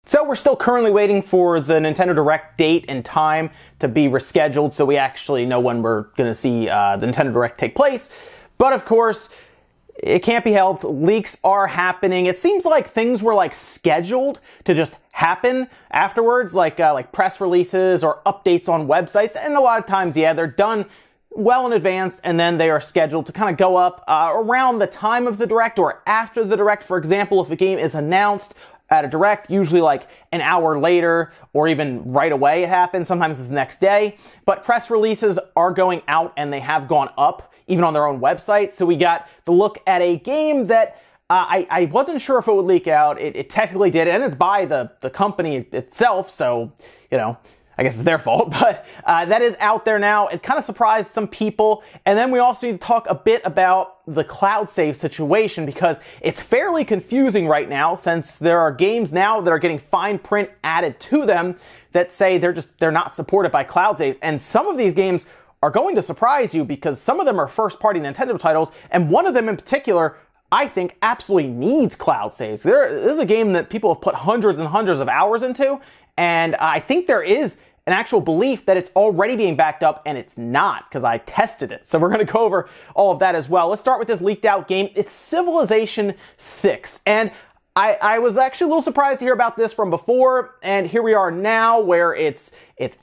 So we're still currently waiting for the Nintendo Direct date and time to be rescheduled, so we actually know when we're going to see the Nintendo Direct take place. But of course, it can't be helped. Leaks are happening. It seems like things were scheduled to just happen afterwards, like press releases or updates on websites. And a lot of times, yeah, they're done well in advance, and then they are scheduled to kind of go up around the time of the Direct or after the Direct. For example, if a game is announced at a Direct, usually an hour later or even right away it happens. Sometimes it's the next day. But press releases are going out, and they have gone up even on their own website. So we got the look at a game that I wasn't sure if it would leak out. It technically did, and it's by the company itself, so, I guess it's their fault, but that is out there now. It kind of surprised some people. And then we also need to talk a bit about the cloud save situation, because it's fairly confusing right now, since there are games now that are getting fine print added to them that say they're not supported by cloud saves. And some of these games are going to surprise you, because some of them are first-party Nintendo titles, and one of them in particular, I think, absolutely needs cloud saves. This is a game that people have put hundreds and hundreds of hours into, and I think there is an actual belief that it's already being backed up, and it's not, because I tested it. So we're going to go over all of that as well. Let's start with this leaked out game. It's Civilization 6, and I was actually a little surprised to hear about this from before, and here we are now where it's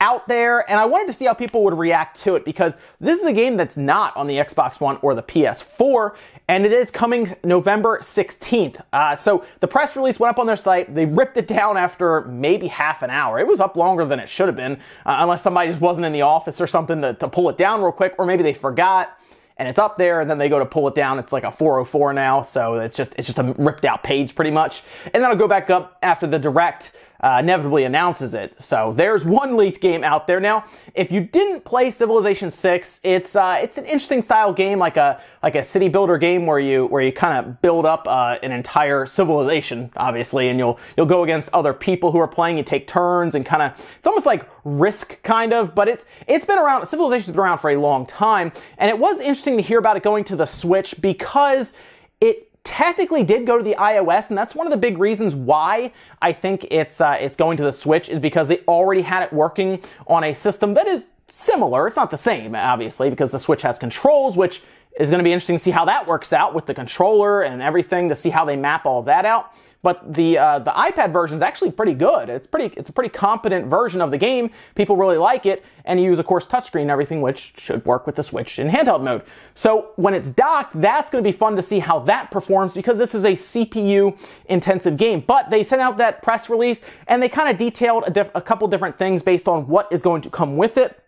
out there, and I wanted to see how people would react to it, because this is a game that's not on the Xbox One or the PS4, and it is coming November 16th. So the press release went up on their site. They ripped it down after maybe half an hour. It was up longer than it should have been, unless somebody just wasn't in the office or something to pull it down real quick, or maybe they forgot. And it's up there, and then they go to pull it down. It's like a 404 now, so it's just a ripped out page pretty much. And then it'll go back up after the Direct inevitably announces it. So there's one leaked game out there. Now, if you didn't play Civilization 6, it's an interesting style game, like a city builder game where you kind of build up an entire civilization, obviously, and you'll go against other people who are playing. You take turns and kind of, it's almost like Risk kind of, but it's been around. Civilization's been around for a long time, and it was interesting to hear about it going to the Switch, because it technically did go to the iOS, and that's one of the big reasons why I think it's going to the Switch, is because they already had it working on a system that is similar. It's not the same, obviously, because the Switch has controls, which is going to be interesting to see how that works out with the controller and everything, to see how they map all that out. But the iPad version is actually pretty good. It's a pretty competent version of the game. People really like it, and you use, of course, touchscreen and everything, which should work with the Switch in handheld mode. So when it's docked, that's going to be fun to see how that performs, because this is a CPU-intensive game. But they sent out that press release, and they kind of detailed a couple different things based on what is going to come with it.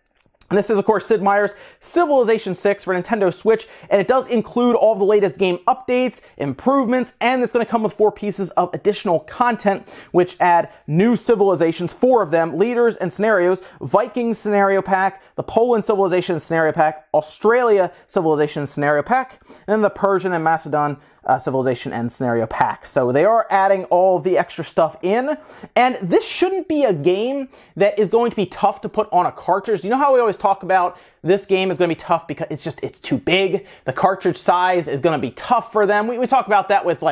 And this is, of course, Sid Meier's Civilization 6 for Nintendo Switch, and it does include all the latest game updates, improvements, and it's going to come with 4 pieces of additional content, which add new civilizations, 4 of them, leaders and scenarios, Viking Scenario Pack, the Poland Civilization Scenario Pack, Australia Civilization Scenario Pack, and then the Persian and Macedon Civilization and Scenario Pack. So they are adding all of the extra stuff in, and this shouldn't be a game that is going to be tough to put on a cartridge. You know how we always talk about this game is going to be tough because it's too big. The cartridge size is going to be tough for them. We talk about that with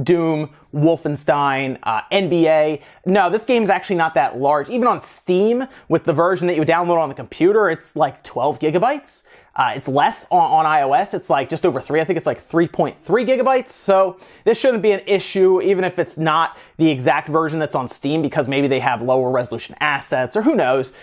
Doom, Wolfenstein, NBA. No, this game is actually not that large. Even on Steam, with the version that you download on the computer, it's 12 gigabytes. It's less on iOS. It's just over 3. I think it's 3.3 gigabytes. So this shouldn't be an issue, even if it's not the exact version that's on Steam, because maybe they have lower resolution assets, or who knows.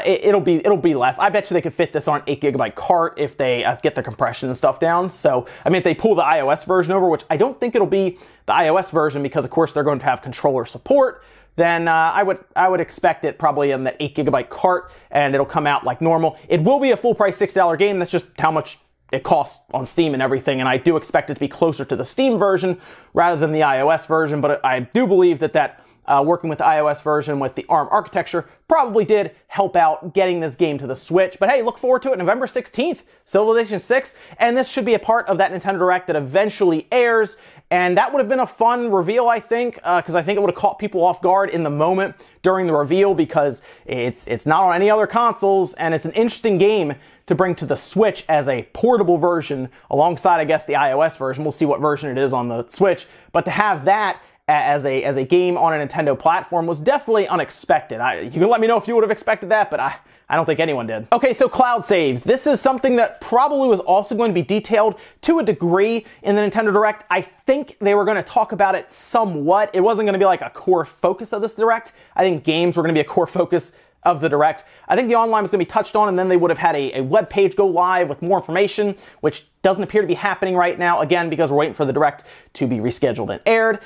It'll be less. I bet you they could fit this on an 8 gigabyte cart if they get their compression and stuff down. So, I mean, if they pull the iOS version over, which I don't think it'll be the iOS version, because of course they're going to have controller support, then I would expect it probably in the 8 gigabyte cart, and it'll come out like normal. It will be a full price $60 game. That's just how much it costs on Steam and everything, and I do expect it to be closer to the Steam version rather than the iOS version, but I do believe that working with the iOS version with the ARM architecture probably did help out getting this game to the Switch. But hey, look forward to it November 16th, Civilization 6, and this should be a part of that Nintendo Direct that eventually airs, and that would have been a fun reveal, I think, because I think it would have caught people off guard in the moment during the reveal, because it's not on any other consoles, and it's an interesting game to bring to the Switch as a portable version alongside, I guess, the iOS version. We'll see what version it is on the Switch, but to have that as a game on a Nintendo platform was definitely unexpected. You can let me know if you would have expected that, but I don't think anyone did. Okay, so cloud saves. This is something that probably was also going to be detailed to a degree in the Nintendo Direct. I think they were going to talk about it somewhat. It wasn't going to be like a core focus of this Direct. I think games were going to be a core focus of the Direct. I think the online was going to be touched on, and then they would have had a web page go live with more information, which doesn't appear to be happening right now, again, because we're waiting for the Direct to be rescheduled and aired.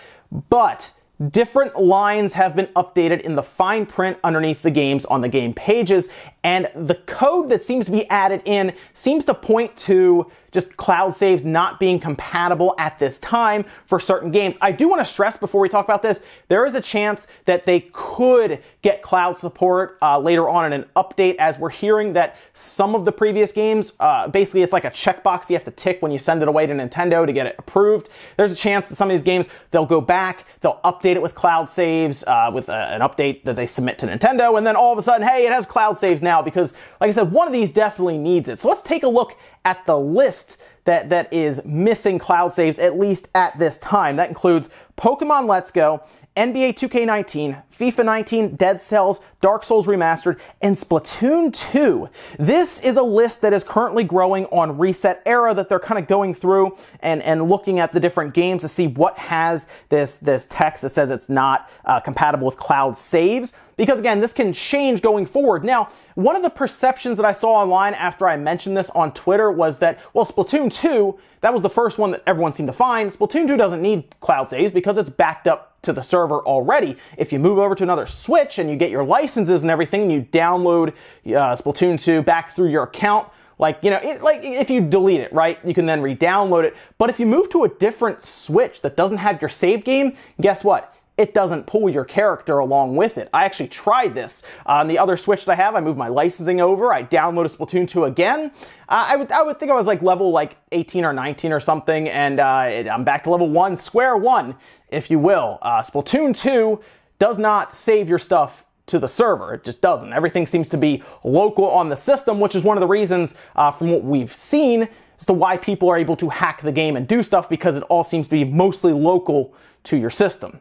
But different lines have been updated in the fine print underneath the games on the game pages, and the code that seems to be added in seems to point to just cloud saves not being compatible at this time for certain games. I do want to stress before we talk about this, there is a chance that they could get cloud support later on in an update, as we're hearing that some of the previous games, basically it's like a checkbox you have to tick when you send it away to Nintendo to get it approved. There's a chance that some of these games, they'll go back, they'll update it with cloud saves, with an update that they submit to Nintendo, and then all of a sudden, hey, it has cloud saves now, because, like I said, one of these definitely needs it. So let's take a look at the list that is missing cloud saves, at least at this time. That includes Pokemon Let's Go, NBA 2K19, FIFA 19, Dead Cells, Dark Souls Remastered, and Splatoon 2. This is a list that is currently growing on Reset Era, that they're kind of going through and looking at the different games to see what has this text that says it's not compatible with cloud saves. Because again, this can change going forward. Now, one of the perceptions that I saw online after I mentioned this on Twitter was that, well, Splatoon 2, that was the first one that everyone seemed to find. Splatoon 2 doesn't need cloud saves because it's backed up to the server already. If you move over to another Switch and you get your licenses and everything, you download Splatoon 2 back through your account, like, you know, like if you delete it, right, you can then re-download it. But if you move to a different Switch that doesn't have your save game, guess what? It doesn't pull your character along with it. I actually tried this on the other Switch that I have. I moved my licensing over. I downloaded Splatoon 2 again. I would think I was like level 18 or 19 or something, and I'm back to level 1, square one, if you will. Splatoon 2 does not save your stuff to the server. It just doesn't. Everything seems to be local on the system, which is one of the reasons from what we've seen as to why people are able to hack the game and do stuff, because it all seems to be mostly local to your system.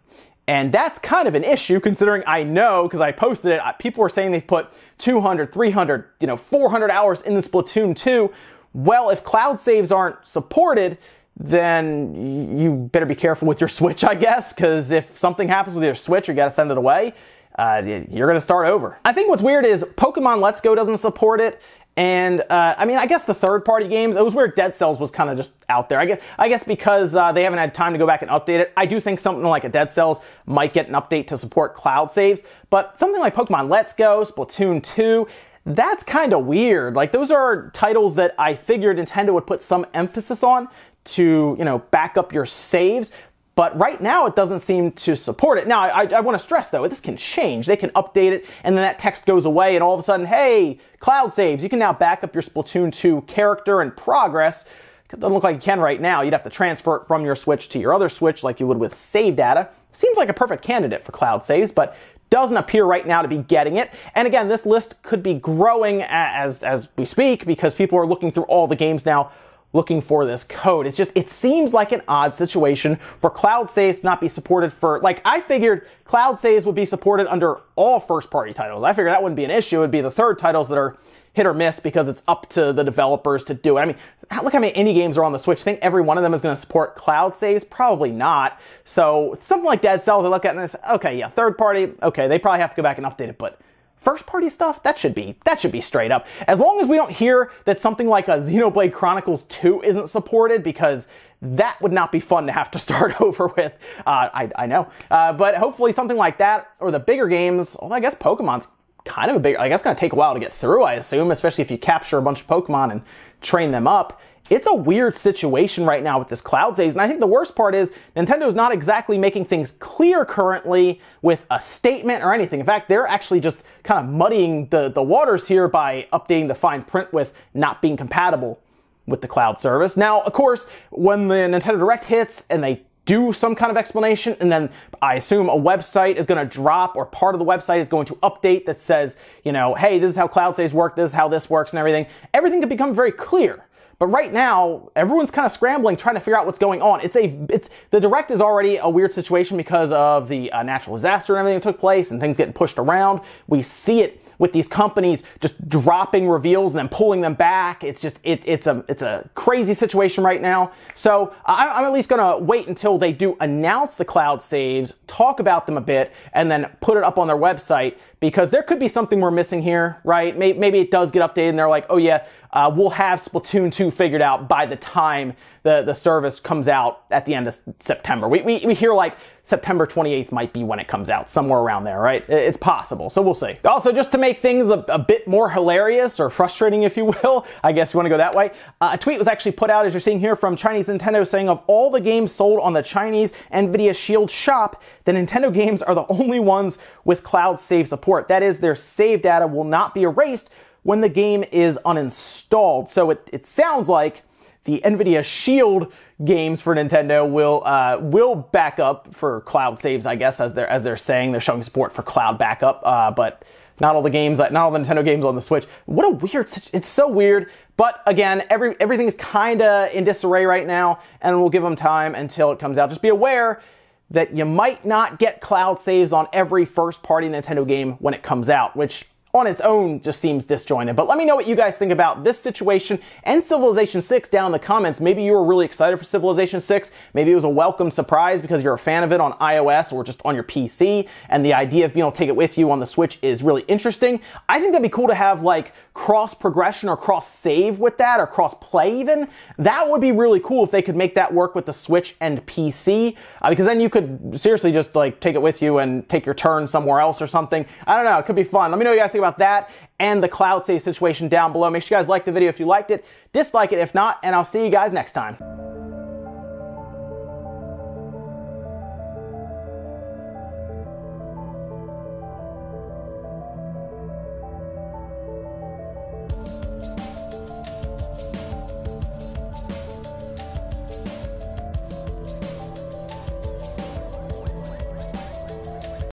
And that's kind of an issue, considering I know, because I posted it, people were saying they've put 200, 300, 400 hours into Splatoon 2. Well, if cloud saves aren't supported, then you better be careful with your Switch, I guess, because if something happens with your Switch, you got to send it away, you're going to start over. I think what's weird is Pokemon Let's Go doesn't support it. And, I mean, I guess the third-party games, it was weird. Dead Cells was kind of just out there. I guess because they haven't had time to go back and update it. I do think something like a Dead Cells might get an update to support cloud saves. But something like Pokemon Let's Go, Splatoon 2, that's kind of weird. Like, those are titles that I figured Nintendo would put some emphasis on to, back up your saves. But right now, it doesn't seem to support it. Now, I want to stress, though, this can change. They can update it, and then that text goes away, and all of a sudden, hey, cloud saves. You can now back up your Splatoon 2 character and progress. It doesn't look like you can right now. You'd have to transfer it from your Switch to your other Switch like you would with save data. Seems like a perfect candidate for cloud saves, but doesn't appear right now to be getting it. And again, this list could be growing as we speak, because people are looking through all the games now looking for this code. It seems like an odd situation for cloud saves to not be supported for, I figured cloud saves would be supported under all first-party titles. I figured that wouldn't be an issue. It would be the third titles that are hit or miss, because it's up to the developers to do it. I mean, look how many indie games are on the Switch. Think every one of them is going to support cloud saves? Probably not. So something like Dead Cells, I look at and I say, okay, yeah, third party, okay, they probably have to go back and update it, but first party stuff, that should be straight up. As long as we don't hear that something like a Xenoblade Chronicles 2 isn't supported, because that would not be fun to have to start over with. I know. But hopefully something like that, or the bigger games, well, I guess Pokemon's kind of a big, I guess it's going to take a while to get through, I assume, especially if you capture a bunch of Pokemon and train them up. It's a weird situation right now with this cloud saves, and I think the worst part is Nintendo's not exactly making things clear currently with a statement or anything. In fact, they're actually just kind of muddying the waters here by updating the fine print with not being compatible with the cloud service. Now, of course, when the Nintendo Direct hits and they do some kind of explanation, and then I assume a website is going to drop, or part of the website is going to update that says, hey, this is how cloud saves work, this is how this works and everything. Everything could become very clear. But right now, everyone's kind of scrambling, trying to figure out what's going on. The Direct is already a weird situation because of the natural disaster and everything that took place and things getting pushed around. We see it with these companies just dropping reveals and then pulling them back. It's a crazy situation right now. So I'm at least gonna wait until they do announce the cloud saves, talk about them a bit, and then put it up on their website, because there could be something we're missing here, right? Maybe it does get updated and they're like, oh yeah, we'll have Splatoon 2 figured out by the time the service comes out at the end of September. We hear like September 28th might be when it comes out, somewhere around there, right? It's possible, so we'll see. Also, just to make things a bit more hilarious or frustrating, if you will, I guess you want to go that way, a tweet was actually put out, as you're seeing here, from Chinese Nintendo saying of all the games sold on the Chinese NVIDIA Shield shop, the Nintendo games are the only ones with cloud save support. That is, their save data will not be erased when the game is uninstalled. So it sounds like the NVIDIA Shield games for Nintendo will back up for cloud saves, I guess, as they're saying. They're showing support for cloud backup, but not all the Nintendo games on the Switch. What a weird, it's so weird. But again, everything is kind of in disarray right now, and we'll give them time until it comes out. Just be aware that you might not get cloud saves on every first-party Nintendo game when it comes out, which on its own just seems disjointed. But let me know what you guys think about this situation and Civilization 6 down in the comments. Maybe you were really excited for Civilization 6. Maybe it was a welcome surprise because you're a fan of it on iOS or just on your PC, and the idea of being able to take it with you on the Switch is really interesting. I think that'd be cool to have like cross progression or cross save with that, or cross play even. That would be really cool if they could make that work with the Switch and PC, because then you could seriously just like take it with you and take your turn somewhere else or something. I don't know, it could be fun. Let me know what you guys think about that and the cloud save situation down below. Make sure you guys like the video if you liked it, dislike it if not, and I'll see you guys next time.